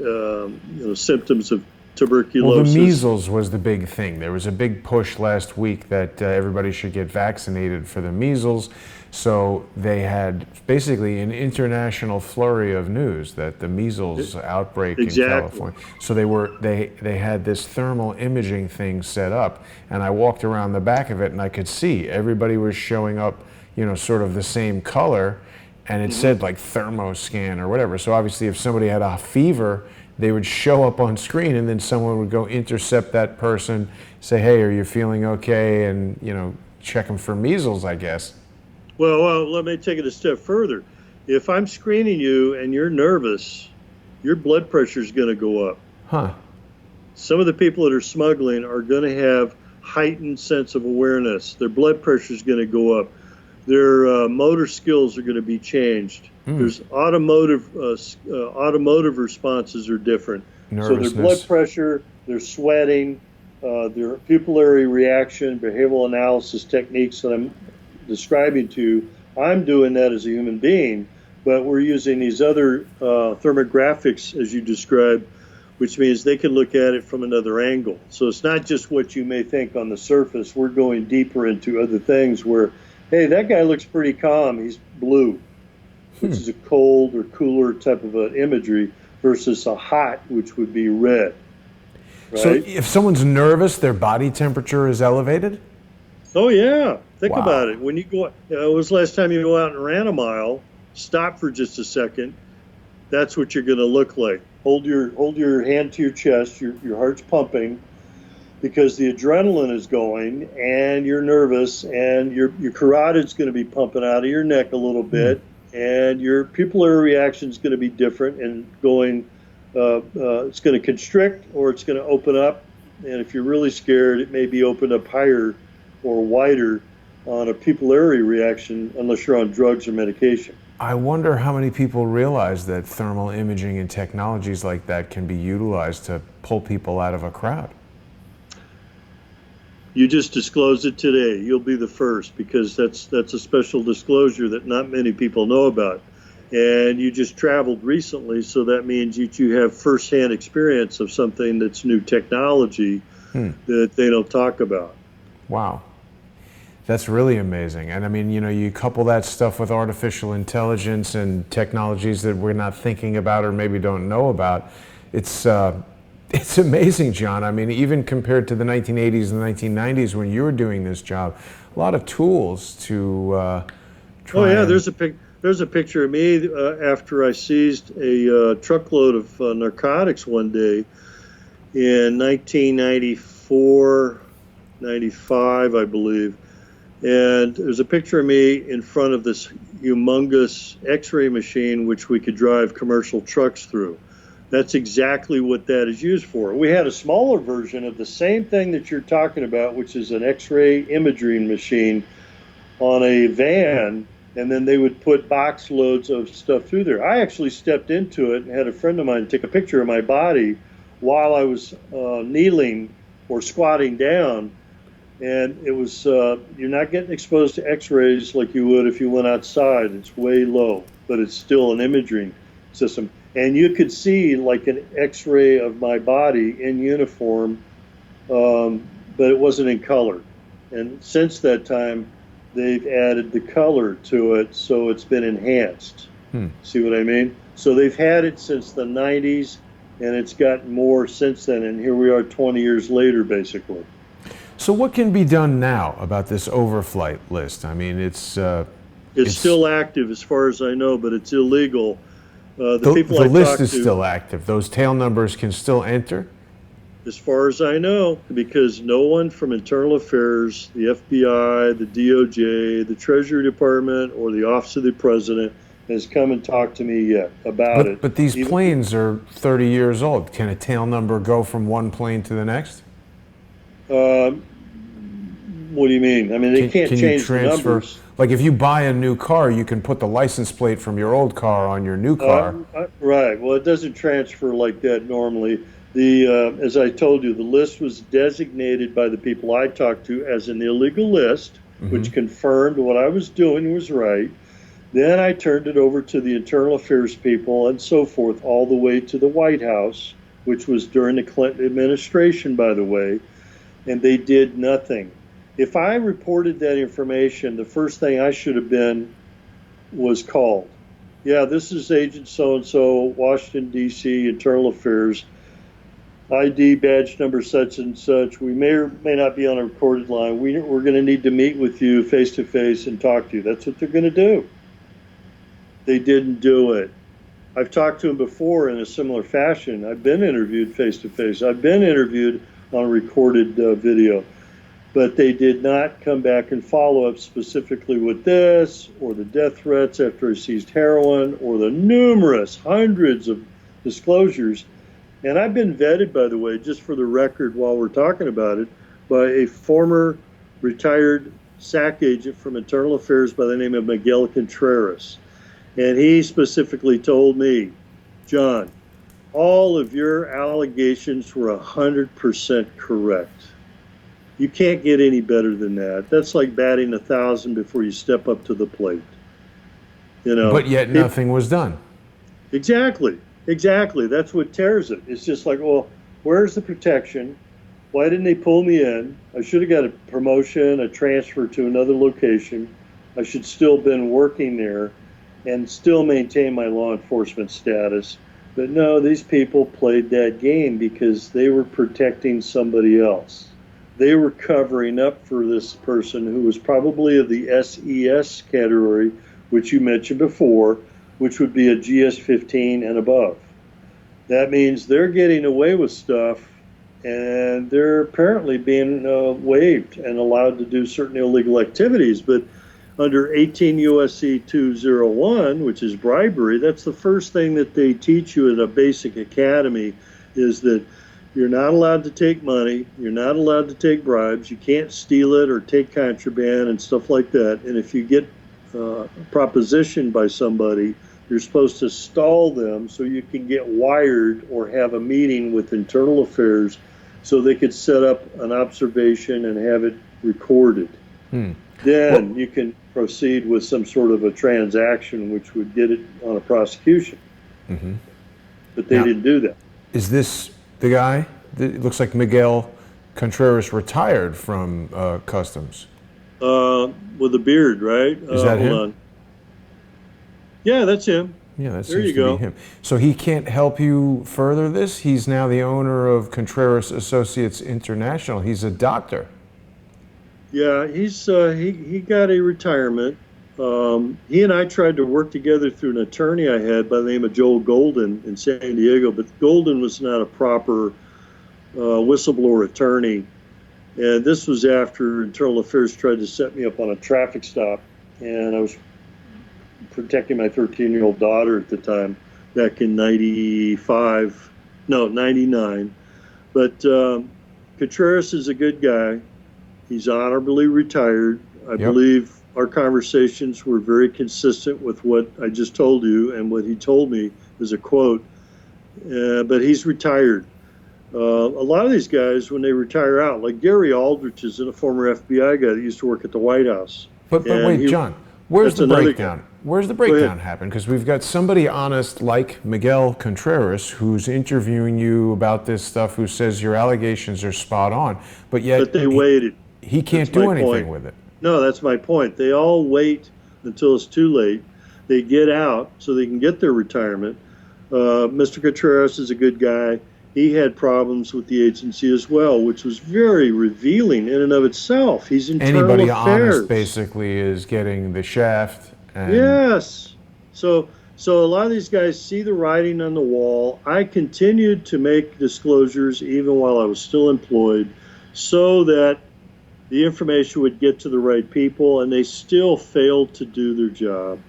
S2: symptoms of tuberculosis.
S1: Well, the measles was the big thing. There was a big push last week that everybody should get vaccinated for the measles. So they had basically an international flurry of news that the measles outbreak in California. So they had this thermal imaging thing set up, and I walked around the back of it, and I could see everybody was showing up, sort of the same color, and it said like thermoscan or whatever. So obviously, if somebody had a fever, they would show up on screen, and then someone would go intercept that person, say, "Hey, are you feeling okay?" and check them for measles, I guess.
S2: Well, let me take it a step further. If I'm screening you and you're nervous, your blood pressure is going to go up.
S1: Huh.
S2: Some of the people that are smuggling are going to have heightened sense of awareness. Their blood pressure is going to go up. Their motor skills are going to be changed. There's automotive responses are different. So their blood pressure, their sweating, their pupillary reaction, behavioral analysis techniques that I'm describing to you, I'm doing that as a human being, but we're using these other thermographics, as you described, which means they can look at it from another angle. So it's not just what you may think on the surface. We're going deeper into other things where, hey, that guy looks pretty calm. He's blue, which is a cold or cooler type of an imagery, versus a hot, which would be red. Right?
S1: So if someone's nervous, their body temperature is elevated?
S2: Oh, yeah. Think about it. When you go, when was the last time you go out and ran a mile, stop for just a second, that's what you're going to look like. Hold your hand to your chest, your heart's pumping, because the adrenaline is going, and you're nervous, and your carotid's going to be pumping out of your neck a little bit, and your pupillary reaction is going to be different and going, it's going to constrict or it's going to open up, and if you're really scared, it may be opened up higher or wider on a pupillary reaction unless you're on drugs or medication.
S1: I wonder how many people realize that thermal imaging and technologies like that can be utilized to pull people out of a crowd.
S2: You just disclosed it today. You'll be the first, because that's a special disclosure that not many people know about. And you just traveled recently, so that means you have firsthand experience of something that's new technology that they don't talk about.
S1: Wow. That's really amazing. And I mean, you know, you couple that stuff with artificial intelligence and technologies that we're not thinking about or maybe don't know about. It's amazing, John. I mean, even compared to the 1980s and the 1990s when you were doing this job, a lot of tools to try.
S2: Oh yeah, there's a picture of me after I seized a truckload of narcotics one day in 1994, 95, I believe. And there's a picture of me in front of this humongous X-ray machine, which we could drive commercial trucks through. That's exactly what that is used for. We had a smaller version of the same thing that you're talking about, which is an X-ray imaging machine on a van, and then they would put box loads of stuff through there. I actually stepped into it and had a friend of mine take a picture of my body while I was kneeling or squatting down. And it was, you're not getting exposed to X-rays like you would if you went outside. It's way low, but it's still an imaging system. And you could see like an X-ray of my body in uniform, but it wasn't in color. And since that time, they've added the color to it, so it's been enhanced. See what I mean? So they've had it since the 90s, and it's gotten more since then. And here we are 20 years later, basically.
S1: So what can be done now about this overflight list? I mean, it's
S2: still active as far as I know, but it's illegal. The
S1: list is still active. Those tail numbers can still enter?
S2: As far as I know, because no one from Internal Affairs, the FBI, the DOJ, the Treasury Department, or the Office of the President has come and talked to me yet about it.
S1: But these planes are 30 years old. Can a tail number go from one plane to the next?
S2: What do you mean? I mean, they can't change the numbers.
S1: Like if you buy a new car, you can put the license plate from your old car on your new car.
S2: Right. Well, it doesn't transfer like that normally. As I told you, the list was designated by the people I talked to as an illegal list, which confirmed what I was doing was right. Then I turned it over to the Internal Affairs people and so forth, all the way to the White House, which was during the Clinton administration, by the way, and they did nothing. If I reported that information, the first thing I should have been was called. Yeah, this is Agent so-and-so, Washington, D.C., Internal Affairs, ID badge number such and such. We may or may not be on a recorded line. We're going to need to meet with you face-to-face and talk to you. That's what they're going to do. They didn't do it. I've talked to them before in a similar fashion. I've been interviewed face-to-face. I've been interviewed on a recorded video. but they did not come back and follow up specifically with this or the death threats after I seized heroin or the numerous hundreds of disclosures. And I've been vetted, by the way, just for the record while we're talking about it, by a former retired SAC agent from Internal Affairs by the name of Miguel Contreras. And he specifically told me, John, all of your allegations were 100% correct. You can't get any better than that. That's like batting 1,000 before you step up to the plate. You know.
S1: But yet nothing was done.
S2: Exactly. That's what tears it. It's just like, well, where's the protection? Why didn't they pull me in? I should have got a promotion, a transfer to another location. I should still been working there and still maintain my law enforcement status. But no, these people played that game because they were protecting somebody else. They were covering up for this person who was probably of the SES category, which you mentioned before, which would be a GS-15 and above. That means they're getting away with stuff, and they're apparently being waived and allowed to do certain illegal activities. But under 18 U.S.C. 201, which is bribery, that's the first thing that they teach you at a basic academy, is that you're not allowed to take money, you're not allowed to take bribes, you can't steal it or take contraband and stuff like that. And if you get propositioned by somebody, you're supposed to stall them so you can get wired or have a meeting with Internal Affairs so they could set up an observation and have it recorded. Then you can proceed with some sort of a transaction which would get it on a prosecution. But they didn't do that.
S1: Is this the guy? It looks like Miguel Contreras retired from Customs.
S2: With a beard, right?
S1: Is that him?
S2: Hold on. Yeah, that's him.
S1: Yeah, that
S2: There
S1: seems
S2: you
S1: to
S2: go.
S1: be him. So he can't help you further this? He's now the owner of Contreras Associates International. He's a doctor.
S2: Yeah, he got a retirement. He and I tried to work together through an attorney I had by the name of Joel Golden in San Diego, but Golden was not a proper whistleblower attorney. And this was after Internal Affairs tried to set me up on a traffic stop, and I was protecting my 13-year-old daughter at the time, back in 99. But Contreras is a good guy. He's honorably retired. I believe our conversations were very consistent with what I just told you, and what he told me is a quote. But he's retired. A lot of these guys, when they retire out, like Gary Aldrich is a former FBI guy that used to work at the White House.
S1: But wait, John, where's the breakdown? Where's the breakdown happen? Because we've got somebody honest like Miguel Contreras who's interviewing you about this stuff, who says your allegations are spot on, but yet
S2: they waited.
S1: He can't do anything with it.
S2: No, that's my point. They all wait until it's too late. They get out so they can get their retirement. Mr. Contreras is a good guy. He had problems with the agency as well, which was very revealing in and of itself. He's Internal
S1: Anybody
S2: Affairs.
S1: honest basically is getting the shaft. And
S2: yes. So a lot of these guys see the writing on the wall. I continued to make disclosures even while I was still employed so that the information would get to the right people, and they still failed to do their job.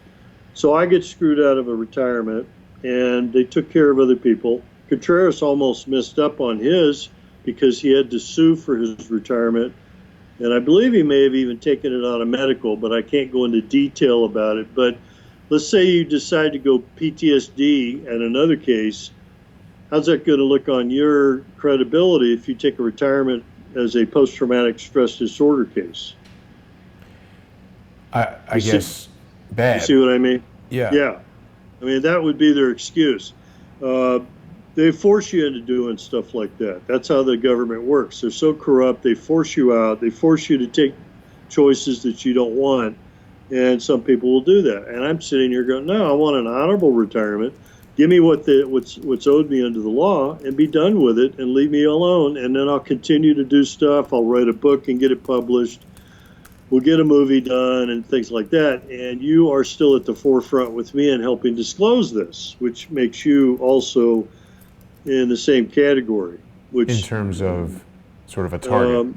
S2: So I get screwed out of a retirement, and they took care of other people. Contreras almost messed up on his because he had to sue for his retirement, and I believe he may have even taken it on a medical, but I can't go into detail about it. But let's say you decide to go PTSD in another case. How's that going to look on your credibility if you take a retirement as a post-traumatic stress disorder case?
S1: I guess bad.
S2: You see what I mean?
S1: Yeah.
S2: Yeah. I mean, that would be their excuse. They force you into doing stuff like that. That's how the government works. They're so corrupt. They force you out. They force you to take choices that you don't want. And some people will do that. And I'm sitting here going, no, I want an honorable retirement. Give me what's owed me under the law and be done with it and leave me alone. And then I'll continue to do stuff. I'll write a book and get it published. We'll get a movie done and things like that. And you are still at the forefront with me and helping disclose this, which makes you also in the same category. Which,
S1: in terms of sort of a target.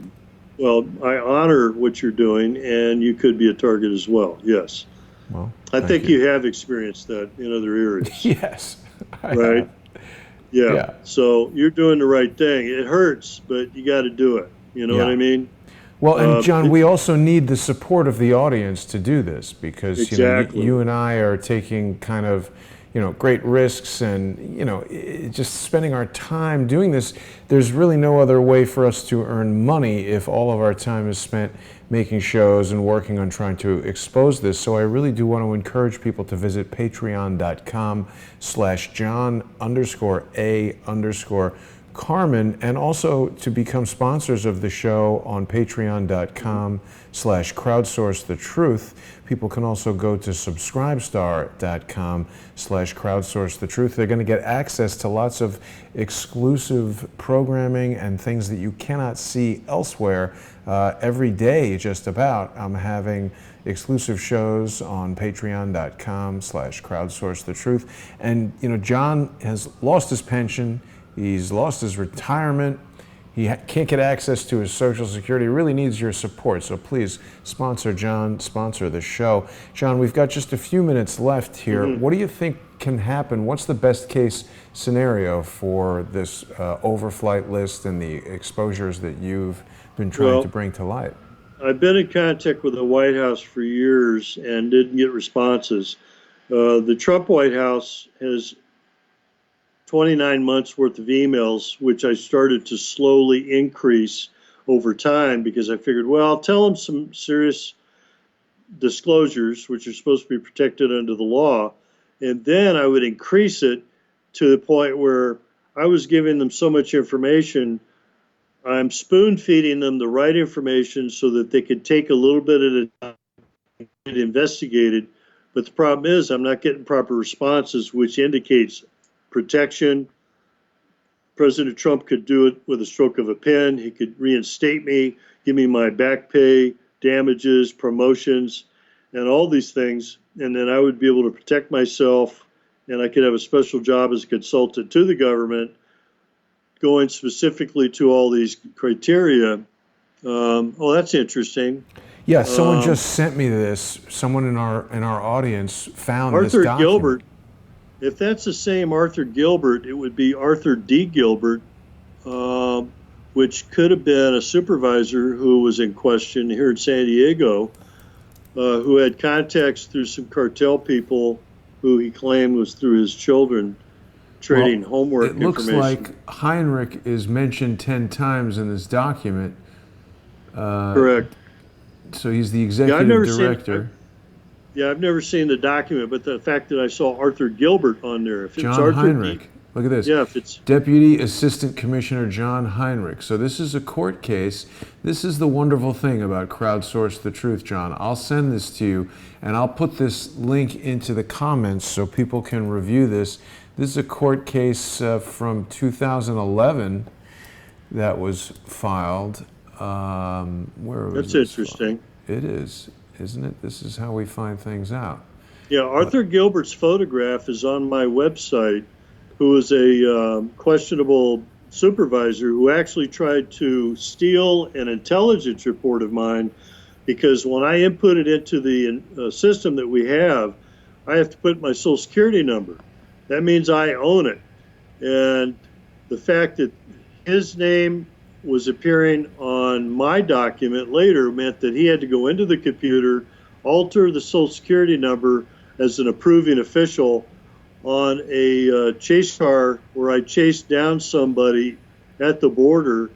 S2: Well, I honor what you're doing, and you could be a target as well. Yes.
S1: Well,
S2: I
S1: thank
S2: think
S1: you.
S2: you have experienced that in other areas,
S1: Yes, I
S2: right?
S1: have.
S2: Yeah.
S1: Yeah,
S2: So you're doing the right thing. It hurts, but you got to do it. You know what
S1: yeah.
S2: I mean?
S1: Well, and John, we
S2: It's
S1: also need the support of the audience to do this because
S2: exactly.
S1: you and I are taking kind of great risks and just spending our time doing this. There's really no other way for us to earn money if all of our time is spent making shows and working on trying to expose this. So I really do want to encourage people to visit patreon.com/John_A_Carman, and also to become sponsors of the show on patreon.com/crowdsource the truth. People can also go to subscribestar.com/crowdsource the truth. They're going to get access to lots of exclusive programming and things that you cannot see elsewhere. Every day, just about, I'm having exclusive shows on patreon.com/crowdsource the truth. And John has lost his pension. He's lost his retirement. He can't get access to his Social Security. He really needs your support. So please sponsor John, sponsor the show. John, we've got just a few minutes left here. What do you think can happen? What's the best case scenario for this overflight list and the exposures that you've been trying to bring to light?
S2: I've been in contact with the White House for years and didn't get responses. The Trump White House has 29 months worth of emails, which I started to slowly increase over time because I figured, well, I'll tell them some serious disclosures, which are supposed to be protected under the law, and then I would increase it to the point where I was giving them so much information, I'm spoon feeding them the right information so that they could take a little bit at a time and get investigated. But the problem is I'm not getting proper responses, which indicates protection. President Trump could do it with a stroke of a pen. He could reinstate me, give me my back pay, damages, promotions, and all these things. And then I would be able to protect myself, and I could have a special job as a consultant to the government, going specifically to all these criteria. Oh, that's interesting.
S1: Yeah, someone just sent me this. Someone in our audience found this
S2: Arthur
S1: document.
S2: Gilbert. If that's the same Arthur Gilbert, it would be Arthur D. Gilbert, which could have been a supervisor who was in question here in San Diego, who had contacts through some cartel people who he claimed was through his children trading homework
S1: It looks
S2: information.
S1: like Heinrich is mentioned 10 times in this document.
S2: Correct.
S1: So he's the executive director.
S2: I've never seen the document, but the fact that I saw Arthur Gilbert on there, if it's
S1: John
S2: Arthur
S1: Heinrich. Look at this.
S2: Yeah, if it's
S1: Deputy Assistant Commissioner John Heinrich. So this is a court case. This is the wonderful thing about Crowdsource the Truth, John. I'll send this to you, and I'll put this link into the comments so people can review this. This is a court case from 2011 that was filed. Where was
S2: that's
S1: this
S2: interesting.
S1: filed? It is, isn't it? This is how we find things out.
S2: Yeah, Arthur Gilbert's photograph is on my website, who was a questionable supervisor who actually tried to steal an intelligence report of mine, because when I input it into the system that we have, I have to put my Social Security number. That means I own it. And the fact that his name was appearing on my document later meant that he had to go into the computer, alter the Social Security number as an approving official on a chase car where I chased down somebody at the border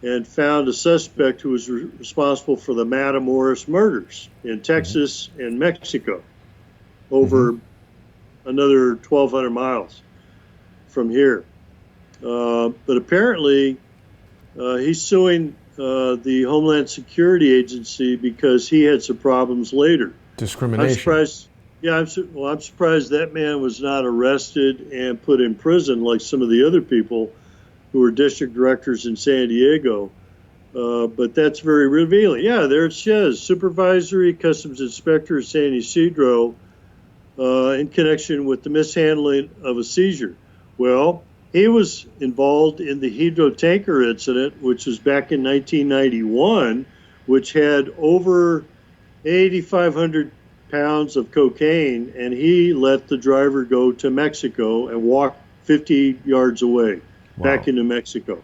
S2: and found a suspect who was responsible for the Matamoros murders in Texas and Mexico, over another 1,200 miles from here. But apparently he's suing the Homeland Security Agency because he had some problems later.
S1: Discrimination.
S2: I'm surprised. Yeah, I'm surprised that man was not arrested and put in prison like some of the other people who were district directors in San Diego. But that's very revealing. Yeah, there it says, Supervisory Customs Inspector San Ysidro in connection with the mishandling of a seizure. Well, he was involved in the Hydro tanker incident, which was back in 1991, which had over 8,500 pounds of cocaine, and he let the driver go to Mexico and walk 50 yards away back into Mexico.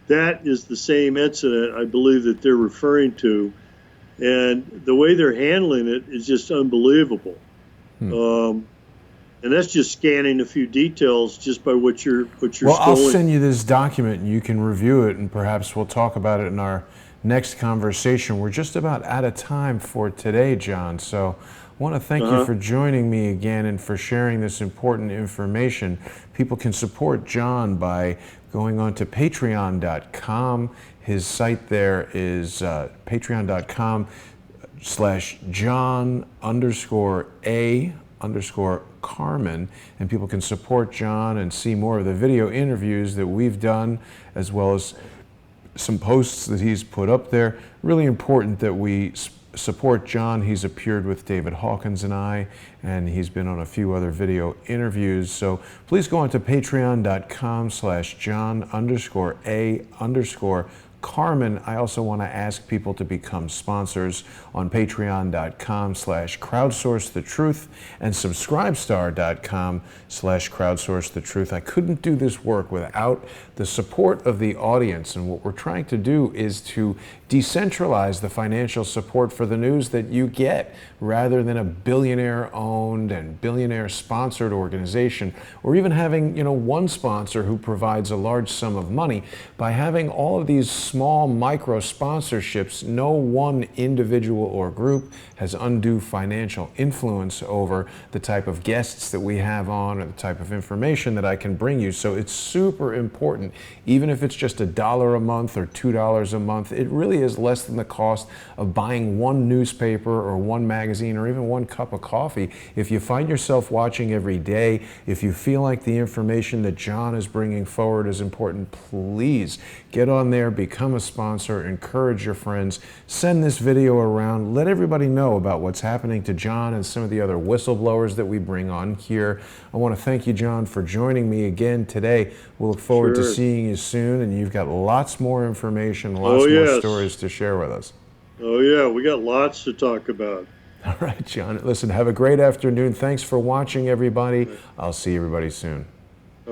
S2: That is the same incident I believe that they're referring to, and the way they're handling it is just unbelievable. And that's just scanning a few details just by what you're
S1: Well, I'll
S2: scrolling.
S1: send you this document and you can review it, and perhaps we'll talk about it in our next conversation. We're just about out of time for today, John. So I want to thank you for joining me again and for sharing this important information. People can support John by going on to patreon.com. His site there is patreon.com/John_A_Carman, and people can support John and see more of the video interviews that we've done, as well as some posts that he's put up there. Really important that we support John. He's appeared with David Hawkins and I, and he's been on a few other video interviews. So please go on to patreon.com/John_A_Carman. I also want to ask people to become sponsors on patreon.com/crowdsourcethetruth and subscribestar.com/crowdsourcethetruth. I couldn't do this work without the support of the audience, and what we're trying to do is to decentralize the financial support for the news that you get, rather than a billionaire-owned and billionaire-sponsored organization, or even having, one sponsor who provides a large sum of money. By having all of these small micro sponsorships, no one individual or group has undue financial influence over the type of guests that we have on or the type of information that I can bring you. So it's super important, even if it's just $1 a month or $2 a month. It really is less than the cost of buying one newspaper or one magazine or even one cup of coffee. If you find yourself watching every day, if you feel like the information that John is bringing forward is important, please get on there, become a sponsor, encourage your friends, send this video around, let everybody know about what's happening to John and some of the other whistleblowers that we bring on here. I want to thank you, John, for joining me again today. We'll look forward to seeing you soon, and you've got lots more information, lots more stories to share with us.
S2: Oh yeah, we got lots to talk about.
S1: All right, John. Listen, have a great afternoon. Thanks for watching, everybody. I'll see everybody soon.